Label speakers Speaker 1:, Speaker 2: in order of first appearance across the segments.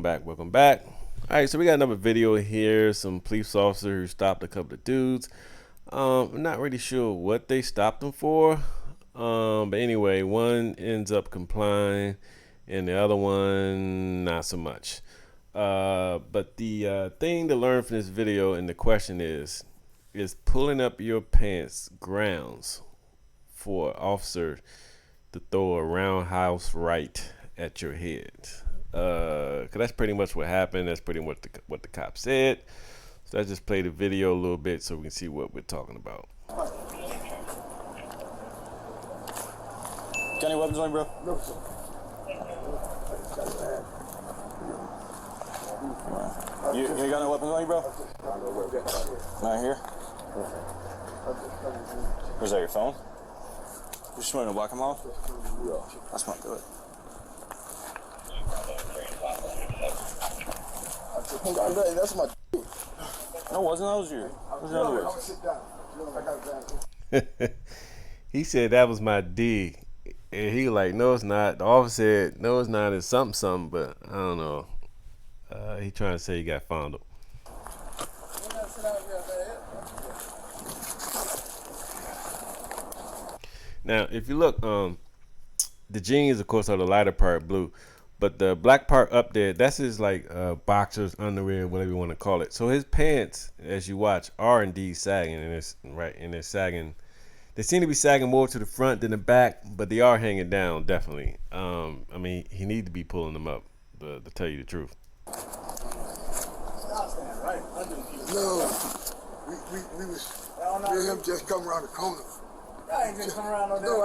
Speaker 1: welcome back. All right, so we got another video here. Some police officer who stopped a couple of dudes. I'm not really sure what they stopped them for, but anyway, one ends up complying and the other one not so much. But the thing to learn from this video, and the question is pulling up your pants grounds for an officer to throw a roundhouse right at your head? Cause that's pretty much what happened. That's pretty much what the cop said. So I just played the video a little bit so we can see what we're talking about.
Speaker 2: Got any weapons on you, bro? No, sir. You ain't got no weapons on you, bro? Not here? Was that your phone? You just wanted to whack him off? Yeah. That's not good. That's my dude. No, it wasn't. That was you. That was your
Speaker 1: He said that was my D. And he was like, no, it's not. The officer said, no, it's not. It's something, but I don't know. He trying to say he got fondled. Now, if you look, the jeans, of course, are the lighter part blue, but the black part up there, that's his like boxers, underwear, whatever you want to call it. So his pants, as you watch, are indeed sagging, and it's right, and they're sagging. They seem to be sagging more to the front than the back, but they are hanging down, definitely. I mean, he needs to be pulling them up, to tell you the truth.
Speaker 3: No, we was him just come around the corner.
Speaker 4: I ain't just come around on that.
Speaker 3: No,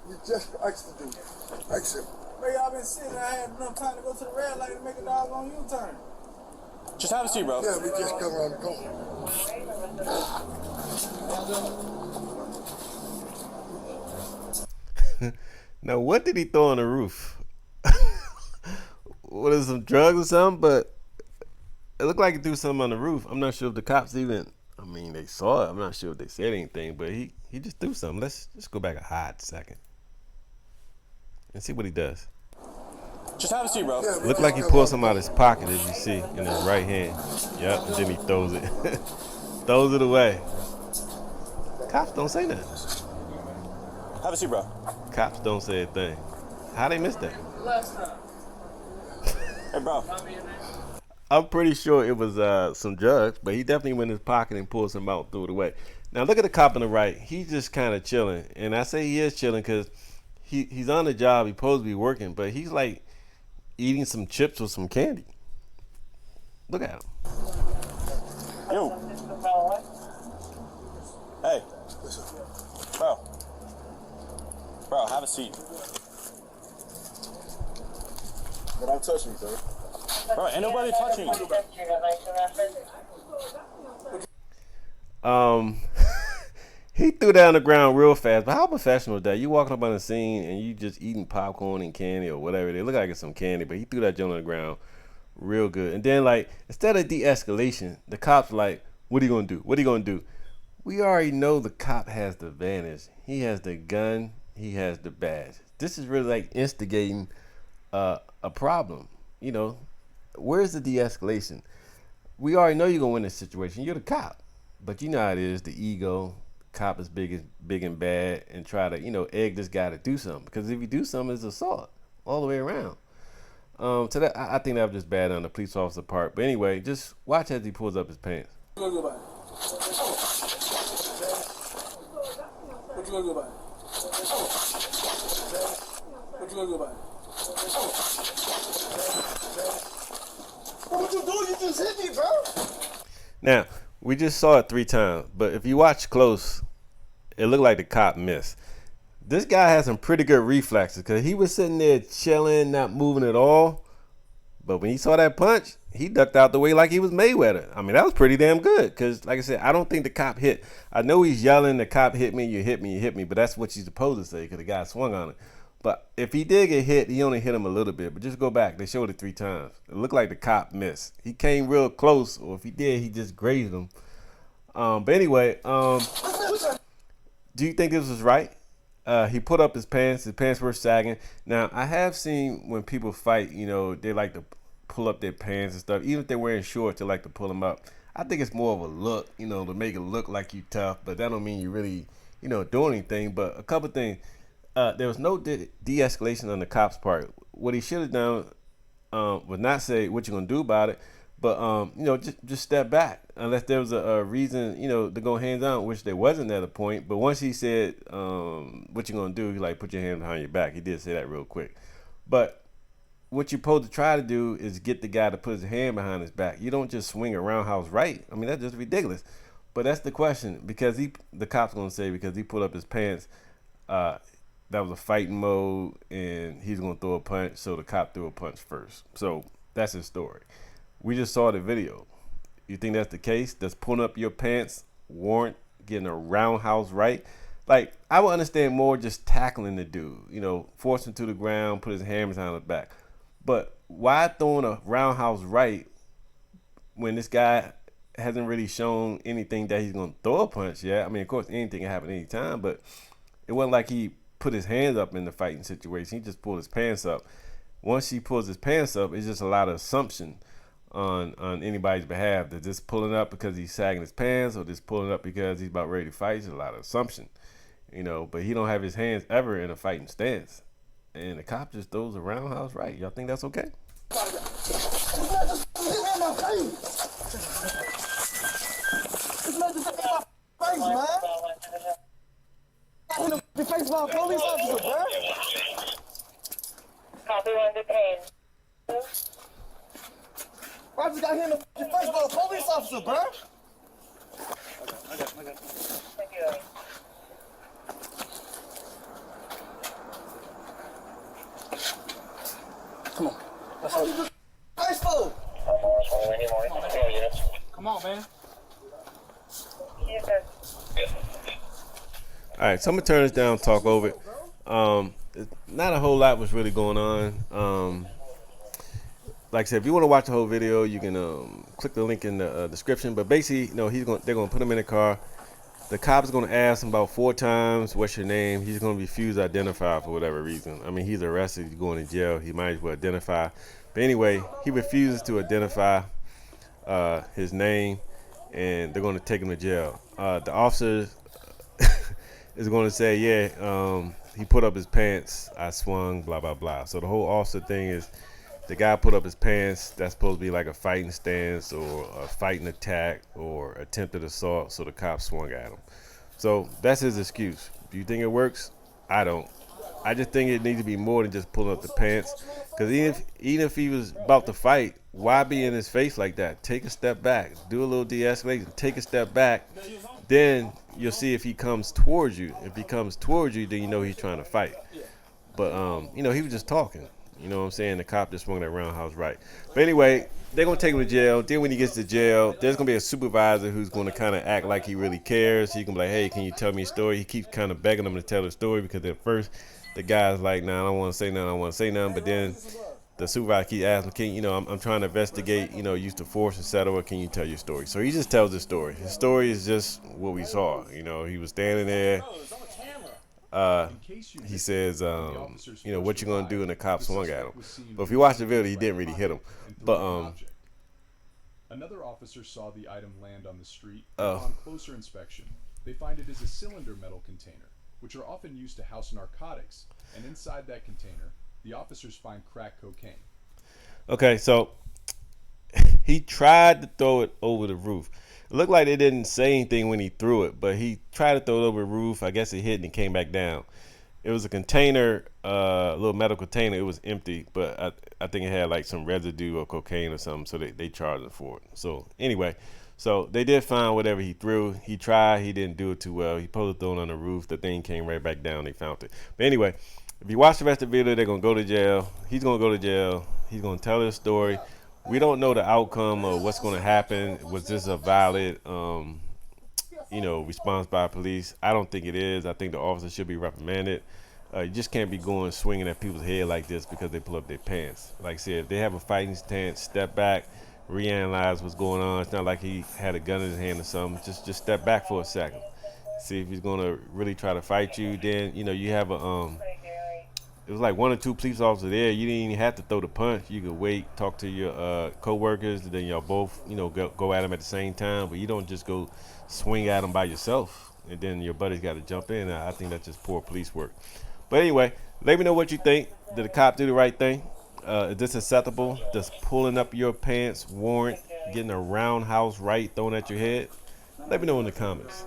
Speaker 3: we just asked the dude. Asked him.
Speaker 4: But y'all been sitting there, I had enough time to go to the red light and make a doggone U-turn.
Speaker 2: Just have a seat, bro.
Speaker 3: Yeah, we just come around the corner.
Speaker 1: Now, what did he throw on the roof? What is some drugs or something? But it looked like he threw something on the roof. I'm not sure if the cops even, I mean, they saw it. I'm not sure if they said anything, but he just threw something. Let's just go back a hot second and see what he does.
Speaker 2: Just have a seat, bro.
Speaker 3: Yeah,
Speaker 1: Looked like he pulled something out of his pocket, as you see, in his right hand. Yep, and then he throws it. Throws it away. Cops don't say nothing.
Speaker 2: Have a seat, bro.
Speaker 1: Cops don't say a thing. How they miss that?
Speaker 4: Last time.
Speaker 2: Hey, bro.
Speaker 1: I'm pretty sure it was some drugs, but he definitely went in his pocket and pulled some out and threw it away. Now look at the cop on the right. He's just kind of chilling, and I say he is chilling because he's on the job. He's supposed to be working, but he's like eating some chips or some candy. Look at him.
Speaker 2: Yo. Hey. Bro. Bro, have a seat.
Speaker 3: But don't touch me, sir.
Speaker 2: Bro, ain't nobody touching you.
Speaker 1: He threw down the ground real fast, but how professional is that? You walking up on the scene and you just eating popcorn and candy or whatever. They look like it's some candy, but he threw that joint on the ground real good. And then, like, instead of de-escalation, the cop's like, what are you gonna do? What are you gonna do? We already know the cop has the advantage. He has the gun, he has the badge. This is really like instigating a problem. You know, where's the de-escalation? We already know you're gonna win this situation. You're the cop, but you know how it is. The ego, cop is big and bad, and try to, you know, egg this guy to do something. Because if you do something, it's assault all the way around. So that I think that was just bad on the police officer part. But anyway, just watch as he pulls up his pants.
Speaker 4: What you gonna do about it? What you gonna do about it? What you gonna do about it?
Speaker 3: What you doing? You just hit me, bro.
Speaker 1: Now, we just saw it 3 times, but if you watch close, it looked like the cop missed. This guy has some pretty good reflexes because he was sitting there chilling, not moving at all. But when he saw that punch, he ducked out the way like he was Mayweather. I mean, that was pretty damn good because, like I said, I don't think the cop hit. I know he's yelling, the cop hit me, you hit me, you hit me, but that's what you're supposed to say because the guy swung on it. But if he did get hit, he only hit him a little bit. But just go back. They showed it 3 times. It looked like the cop missed. He came real close, or if he did, he just grazed him. But anyway, do you think this was right? He put up his pants. His pants were sagging. Now, I have seen when people fight, you know, they like to pull up their pants and stuff. Even if they're wearing shorts, they like to pull them up. I think it's more of a look, you know, to make it look like you tough, but that don't mean you really, you know, doing anything. But a couple things. There was no de-escalation on the cop's part. What he should have done was not say what you're gonna do about it, but you know, just step back unless there was a reason, you know, to go hands on, which there wasn't at a point. But once he said what you gonna do, he like put your hand behind your back. He did say that real quick. But what you're supposed to try to do is get the guy to put his hand behind his back. You don't just swing a roundhouse right. I mean, that's just ridiculous. But that's the question, because the cop's gonna say because he put up his pants, that was a fighting mode and he's gonna throw a punch, so the cop threw a punch first. So that's his story. We just saw the video. You think that's the case? Does pulling up your pants warrant getting a roundhouse right? Like, I would understand more just tackling the dude, you know, force him to the ground, put his hands on his back. But why throwing a roundhouse right when this guy hasn't really shown anything that he's gonna throw a punch yet? I mean, of course, anything can happen anytime, but it wasn't like he put his hands up in the fighting situation. He just pulled his pants up. Once he pulls his pants up, it's just a lot of assumption on anybody's behalf. That just pulling up because he's sagging his pants, or just pulling up because he's about ready to fight. It's a lot of assumption, you know. But he don't have his hands ever in a fighting stance, and the cop just throws a roundhouse right. Y'all think that's okay?
Speaker 4: The face by a police officer, bro.
Speaker 5: Copy one detained.
Speaker 4: I just got hit in the face by a police officer, bro.
Speaker 5: Thank you.
Speaker 4: Come on. Let's go. Face for. Come on, man.
Speaker 5: Yes, sir.
Speaker 1: All right, so I'm gonna turn this down, talk over it. Not a whole lot was really going on. Like I said, if you want to watch the whole video, you can click the link in the description. But basically, you know, they're gonna put him in the car. The cop's gonna ask him about 4 times, "What's your name?" He's gonna refuse to identify for whatever reason. I mean, he's arrested, he's going to jail. He might as well identify. But anyway, he refuses to identify his name, and they're gonna take him to jail. The officer is going to say, yeah, he put up his pants, I swung, blah, blah, blah. So the whole officer thing is the guy put up his pants. That's supposed to be like a fighting stance or a fighting attack or attempted assault. So the cop swung at him. So that's his excuse. Do you think it works? I don't. I just think it needs to be more than just pulling up the pants. Because even if he was about to fight, why be in his face like that? Take a step back. Do a little de-escalation. Take a step back. Then you'll see if he comes towards you. If he comes towards you, then you know he's trying to fight. But, you know, he was just talking. You know what I'm saying? The cop just swung that roundhouse right. But anyway, they're going to take him to jail. Then when he gets to jail, there's going to be a supervisor who's going to kind of act like he really cares. He can be like, hey, can you tell me a story? He keeps kind of begging him to tell the story because at first the guy's like, nah, I don't want to say nothing. I don't want to say nothing. But then the supervisor keeps asking, I'm trying to investigate, use the force, etc. Can you tell your story? So he just tells his story. His story is just what we saw. He was standing there. He says, what you gonna do? And the cop swung at him. But if you watch the video, he didn't really hit him. But
Speaker 6: another officer saw the item land on the street. On closer inspection, they find it is a cylinder metal container, which are often used to house narcotics. And inside that container, the officers find crack cocaine.
Speaker 1: Okay, so he tried to throw it over the roof. It looked like they didn't say anything when he threw it, but he tried to throw it over the roof. I guess it hit and it came back down. It was a container, a little metal container. It was empty, but I think it had like some residue of cocaine or something, so they charged him for it. So anyway, so they did find whatever he threw. He tried. He didn't do it too well. He supposed to throw it on the roof. The thing came right back down. They found it. But anyway, if you watch the rest of the video, they're going to go to jail. He's going to go to jail. He's going to tell his story. We don't know the outcome of what's going to happen. Was this a valid, response by police? I don't think it is. I think the officer should be reprimanded. You just can't be going swinging at people's head like this because they pull up their pants. Like I said, if they have a fighting stance, step back, reanalyze what's going on. It's not like he had a gun in his hand or something. Just step back for a second. See if he's going to really try to fight you. Then, you have it was like 1 or 2 police officers there. You didn't even have to throw the punch. You could wait, talk to your co-workers, and then y'all both, go at them at the same time. But you don't just go swing at them by yourself, and then your buddy's got to jump in. I think that's just poor police work. But anyway, let me know what you think. Did the cop do the right thing? Is this acceptable? Does pulling up your pants warrant getting a roundhouse right thrown at your head? Let me know in the comments.